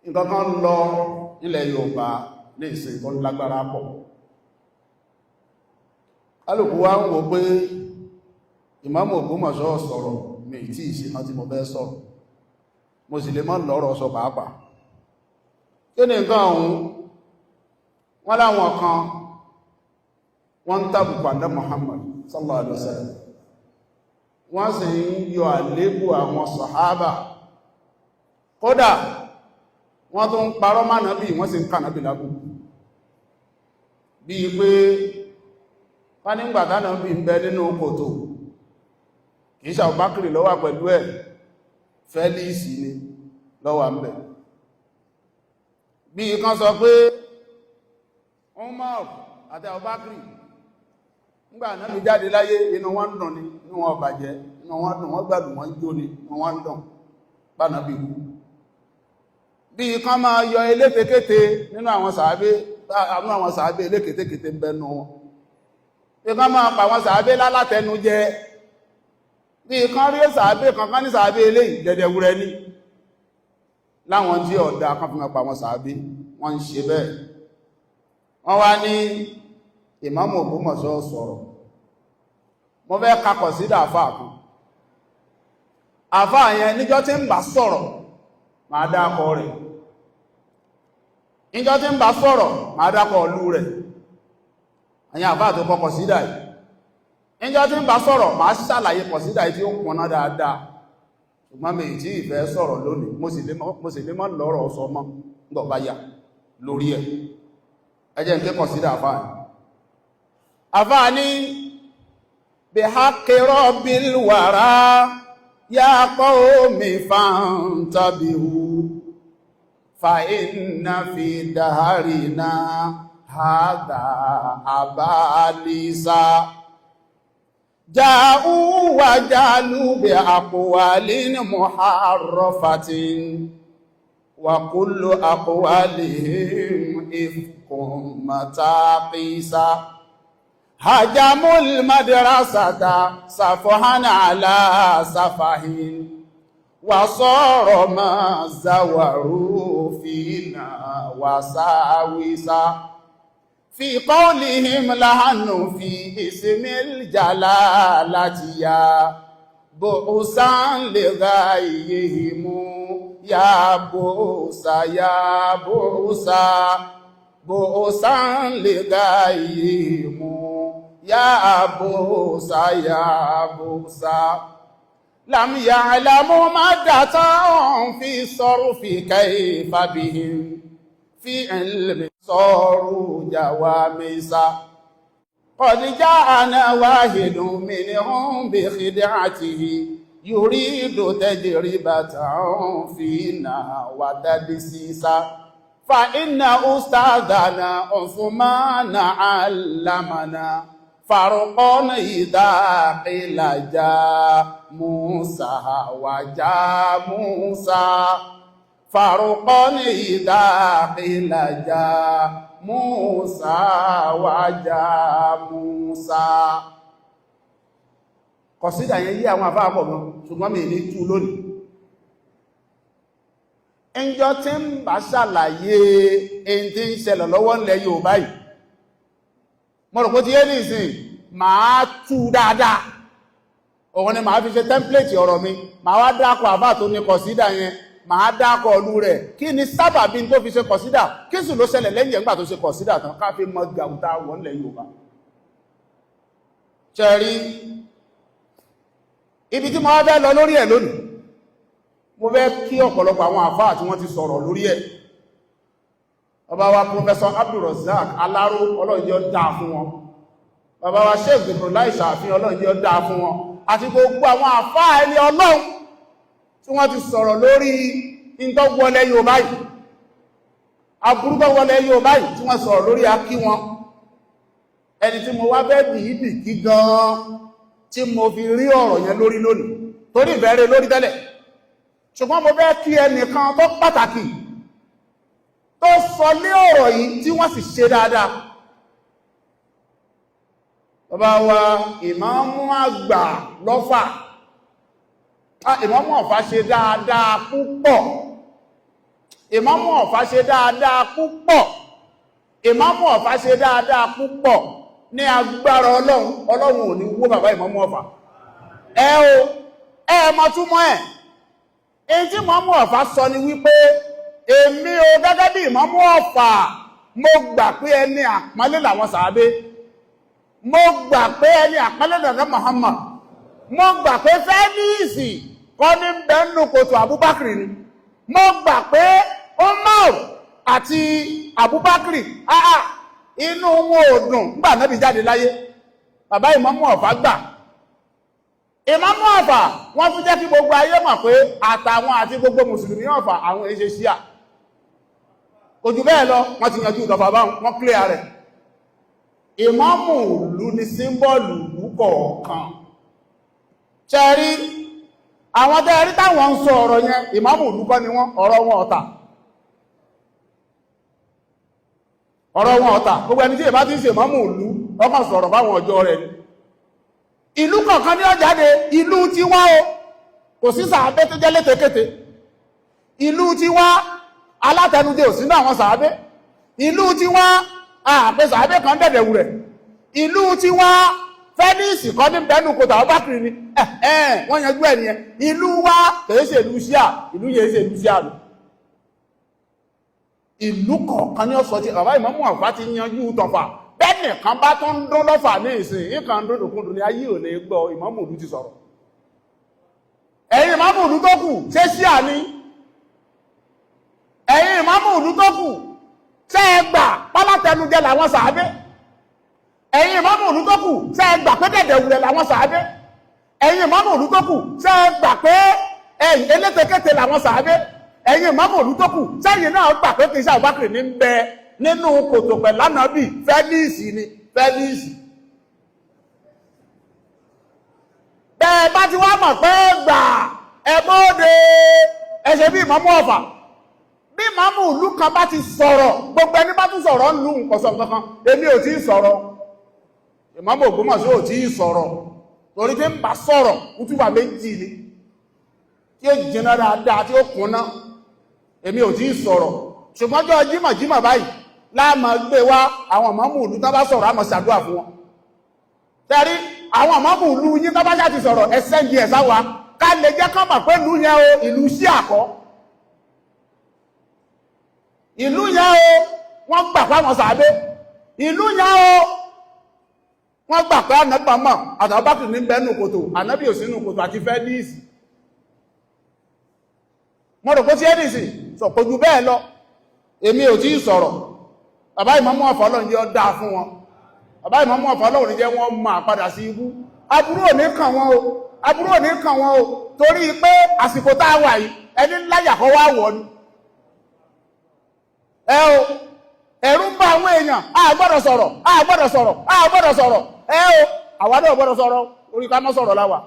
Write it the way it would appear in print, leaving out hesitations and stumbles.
nǹkan kan lọ nílẹ̀ Yorùbá ní ìsìn tó lágbára pọ̀. Alùpùpù wa ń wò pé Ìmáàmù Ògbómọ̀ṣọ́ sọ̀rọ̀ mi tí ìṣìná tí mo fẹ́ sọ̀rọ̀, mo sì lè mọ́ lọ́rọ̀ sọ pàápàá. Kí ni nǹkan ọ̀hún? Wọ́n láwọn kan wọ́n ń tàbùkù ànábì Muhammad sallallahu alaihi wasallam, wọ́n sì ń yọ àlébù àwọn sàhábà, kódà wọ́n tó ń parọ́ mọ́ Ànábì, wọ́n sì ń kà Ànábì lábùkù. Bí i pé wọ́n nígbà t'Ànábì ń bẹ nínú kòtò, kìí ṣe Abubakar ló wà pẹ̀lú ẹ̀, Fẹ́líìsì ni ló wà ń bẹ. Bí i kan sọ pé Umar àti Abubakar nígbà Ànábì jáde láyé, inú wọn dùn ni, inú wọn bàjẹ́, inú wọn dùn, wọ́n gbádùn, wọ́n jó ni, inú wọn dùn bá Ànábì kú. Bí i kan máa yọ elétekéte nínú àwọn sàábé eléketékété ń bẹnu wọn, bí i kan máa pa àwọn sàábé lálátẹnu jẹ, bí i kan rí sàábé kankan ní sàábé eléyìí dẹ̀dẹ̀wúrẹ́ ní láwọn tí ọ̀dá kan fi máa pa àwọn sàábé, wọ́n ń ṣe bẹ́ẹ̀. Wọ́n wá ní Ìmáàmù Ògbómọ̀ṣọ́ sọ̀rọ̀, mo fẹ́ kakọ̀ sí àfáà kan. Àfáà yẹn níjọ́ tí ń bá sọ̀rọ̀ máa dákọ rẹ̀, níjọ́ tí ń bá sọ̀rọ̀ máa dákọ ìlú rẹ̀, àyàn àfáà tó kọ kọ̀sídà yìí. Níjọ́ tí ń bá sọ̀rọ̀ máa ṣàlàyé kọ̀sídà yìí tí ó pọnná dáadáa, ṣùgbọ́n mi tí ìfẹ́ sọ̀rọ̀ lónìí, mo sì lè mọ́ lọ́rọ̀ sọ mọ́ gbọ̀báyà lórí ẹ̀. Ẹ jẹ́ n ké kọ̀sídà àfáà. Àfáà ní bihaqqi rabbil wara ya qawmi fantabihu fa inna fi daharina hadha abalisa ja'u wa jalu bi aqwalin muharrafatin wa kullu aqwalihim ifkum mataqisa hajamul madrasata safahan ala safahin wa sara ma zawaru fina wasawisa fi qawlihim lahanu fi ismil jalalati ya bu'usan li ghayrihim ya bu'usa ya bu'usa bu'usan li ghayrihim ya bu'usa ya bu'usa lam ya'lamu maddatan fi sarfi kayfa bihim fi ilmi saru jawamisa qad ja'ana wahidun minhum bi khid'atihi yuridu tajribatan fina wa tadsisa fa inna ustadana Uthmana 'allamana farqan idha qila ja Musa wa ja Musa farqan idha qila ja Musa wa ja Musa. Kọ̀sídà yẹn yí àwọn àfáà pọ̀ gan, ṣùgbọ́n mi ní tú lónìí. Ẹnjọ́ tí ń bá ṣàlàyé èyí tí ń ṣẹlẹ̀ lọ́wọ́ ńlẹ̀ Yorùbá yìí, mo rò pé tí yé ní ìsìn máa tú dáadáa, òun ni máa fi ṣe tẹ́ḿpléètì ọ̀rọ̀ mi, máa wá dákọ̀ àfáà tó ní kọ̀sídà yẹn, máa dákọ̀ ọlú rẹ̀, kí ni sábàbí tó fi ṣe kọ̀sídà, kí sì ló ṣẹlẹ̀ lẹ́yìn ẹ̀gbà tó ṣe kọ̀sídà tán, ká fi mọ gàùtà wọ́n ńlẹ̀ Yorùbá. Ṣẹ̀rí ibi tí mo wá fẹ́ lọ lórí ẹ̀ lónìí, mo fẹ́ kí ọ̀pọ̀lọpọ̀ àwọn àfáà tí wọ́n ti sọ̀rọ̀ lórí ẹ̀. Bàbá wa Professor Abdulrazak Aláró, Ọlọ́run jẹ́ ó dáa fún wọn. Bàbá wa Sheikh Ibrahim Ṣàfihàn, Ọlọ́run jẹ́ ó dáa fún wọn. Àti gbogbo àwọn àfáà ẹni Ọlọ́run tí wọ́n ti sọ̀rọ̀ lórí ìtọ́wọlẹ̀ Yorùbá yìí, aburúgbọ́wọlẹ̀ Yorùbá yìí tí wọ́n sọ̀rọ̀ lórí akí wọn. Ẹni tí mo wá fẹ́ dìídì kí gan-an tí mo fi rí ọ̀rọ̀ yẹn lórí lónìí, torí ìbẹ̀rẹ̀ lórí tẹ́lẹ̀, ṣùgbọ́n mo fẹ́ kí ẹnìkan tó pàtàkì tó sọ lé ọ̀rọ̀ yìí tí wọ́n sì ṣe dáadáa. Bàbá wa ìmáàmù àgbà lọ́fà, ìmáàmù Ọ̀fà ṣe dáadáa púpọ̀. Ìmámù Ọ̀fà ṣe dáadáa púpọ̀, Ìmámù Ọ̀fà ṣe dáadáa púpọ̀ ní agbára Ọlọ́run ò ní wó bàbá Ìmámù Ọ̀fà. Mọ̀ túmọ̀ ẹ̀. Èyí tí Ìmámù Ọ̀fà sọ ni wípé èmi o gẹ́gẹ́ bí Ìmámù Ọ̀fà mo gbà pé ẹni àpọ́nlé làwọn sàábé, mo gbà pé ẹni àpọ́nlé lọ́dọ̀ Muhammad, mo gbà pé Fẹ́níìsì kọ́ ní bẹ́ẹ̀nù kòtò Abubakar ni, mo gbà pé Umar àti Abubakar inú wọn ò dùn nígbà Nábì jáde láyé. Bàbá Ìmámù Ọ̀fà gbà. Ìmámù Ọ̀fà wọ́n tún jẹ́ kí gbogbo ayé mọ̀ pé àtàwọn àti gbogbo mùsùlùmí Ọ̀fà àwọn èṣe ṣíà. Kò jù bẹ́ẹ̀ lọ, wọ́n ti yanjú ìdọ̀fà báwọn, wọ́n clear rẹ̀. Ìmámù ìlú ni símbọ́ọ̀lù ìlú kọ̀ọ̀kan. Ṣẹ́rí, àwọn tẹ́rí táwọn ń sọ ọ̀rọ̀ yẹn, ìmámù ìlú kọ́ ni wọ́n, ọ̀rọ̀ wọn ọ̀tà. Ọ̀rọ̀ wọn ọ̀tà, gbogbo ẹni tí ìbá ti ń ṣe ìmámù ìlú, ọkàn sọ̀rọ̀ báwọn ọjọ́ rẹ̀ ni. Ìlú kọ̀ọ̀kan ní ó jáde, ìlú tí wá o, kò sí sàábé tó jẹ́ létekéte. Ìlú tí wá, alátẹnudẹ ò sínú àwọn sàábé. Ìlú tí wá, àpẹ sàábé kan dẹ̀dẹ̀wù rẹ̀. Ìlú tí wá, Fẹ́níìsì kọ́ ní bẹ́ẹ̀nù kòtò Abubakar ni. Wọ́n yanjú ẹ̀ nìyẹn. Ìlú wá, kìí ṣe ìlú Ṣíà, ìlú yẹn ṣe ìlú Ṣíà lò. Ìlú kọ̀ọ̀kan ní ọ̀sọ̀ tí bàbá Ìmámù Ọ̀fà ti yanjú tọ̀fà. Bẹ́ẹ̀ni kan bá tó ń dún lọ́fà ní ìsìn, ìkan dúndùnkúndùn ní ayé ò lè gbọ́ Ìmámù ìlú ti sọ̀rọ̀. Ẹ̀yin Ìmámù ìlú tó kù, ṣé Ṣíà ni? Ẹ̀yin Ìmámù ìlú tó kù, ṣé ẹ gbà pálátẹnujẹ làwọn sàábé? Ẹ̀yin Ìmámù ìlú tó kù, ṣé ẹ gbà pé dẹ̀dẹ̀wùrẹ̀ làwọn sàábé? Ẹ̀yin Ìmámù ìlú tó kù, ṣé ẹ gbà pé elétekéte làwọn sàábé? Ẹ̀yin Ìmámù ìlú tó kù, ṣẹ́yìn náà gbà pé kìí ṣe Abubakar ní ń bẹ nínú kòtò pẹ̀lú Ànábì, Fẹ́níìsì ni, Fẹ́níìsì. Bẹ́ẹ̀ bá ti wá mọ̀ pé gbà ẹgbóde ẹ̀ṣẹ̀ bí Ìmámù Ọ̀fà. Bí Ìmámù ìlú kan bá ti sọ̀rọ̀, gbogbo ẹni bá tún sọ̀rọ̀ ń lù nǹkan kankan, èmi ò tí ì sọ̀rọ̀. Ìmámù Ògbómọ̀ṣọ́ ò tí ì sọ̀rọ̀, torí pé ń bá sọ̀rọ̀ útúbà méjì ni, tí ó jìnà dáadáa, tí ó kúnná. Èmi ò tí ì sọ̀rọ̀, ṣùgbọ́n jọ jímọ̀jímọ̀ báyìí láàmà gbé wá àwọn ìmámù ìlú tó bá sọ̀rọ̀ àmọ̀ ṣàdúrà fún wọn. Tẹ́rí àwọn ìmámù ìlú yín tó bá ṣá ti sọ̀rọ̀ ẹsẹ́ di ẹ̀sá wa ká lè jẹ́ kán mọ̀ pé ìlú yẹn o ìlú sí àkọ́. Ìlú yẹn o wọ́n gbà pé àwọn sàábé. Ìlú yẹn o wọ́n gbà pé Ànábì mọ̀ àtàwọn bá kìí ní bẹ́ẹ̀nù kòtò, Ànábì ò sínú kòtò àti Fẹ́níìsì. Mo rò pé tí Fẹ́níìsì sọ pé ju bẹ́ẹ̀ lọ, èmi ò tí ì sọ̀rọ̀. Bàbá Ìmámù Ọ̀fà Ọlọ́run jẹ́ ó dáa fún wọn. Bàbá Ìmámù Ọ̀fà Ọlọ́run jẹ́ wọ́n máa padà sí ibú. Aburú ò ní kàn wọ́n o, aburú ò ní kàn wọ́n o, torí pé àsìkò tá a wà yìí, ẹni láyà kọ́ wá wọ̀ ni. Ẹ̀rù ń bá àwọn èèyàn, a gbọ́dọ̀ sọ̀rọ̀, a gbọ́dọ̀ sọ̀rọ̀, a gbọ́dọ̀ sọ̀rọ̀. Àwa náà gbọ́dọ̀ sọ̀rọ̀, orí ká má sọ̀rọ̀ láwà.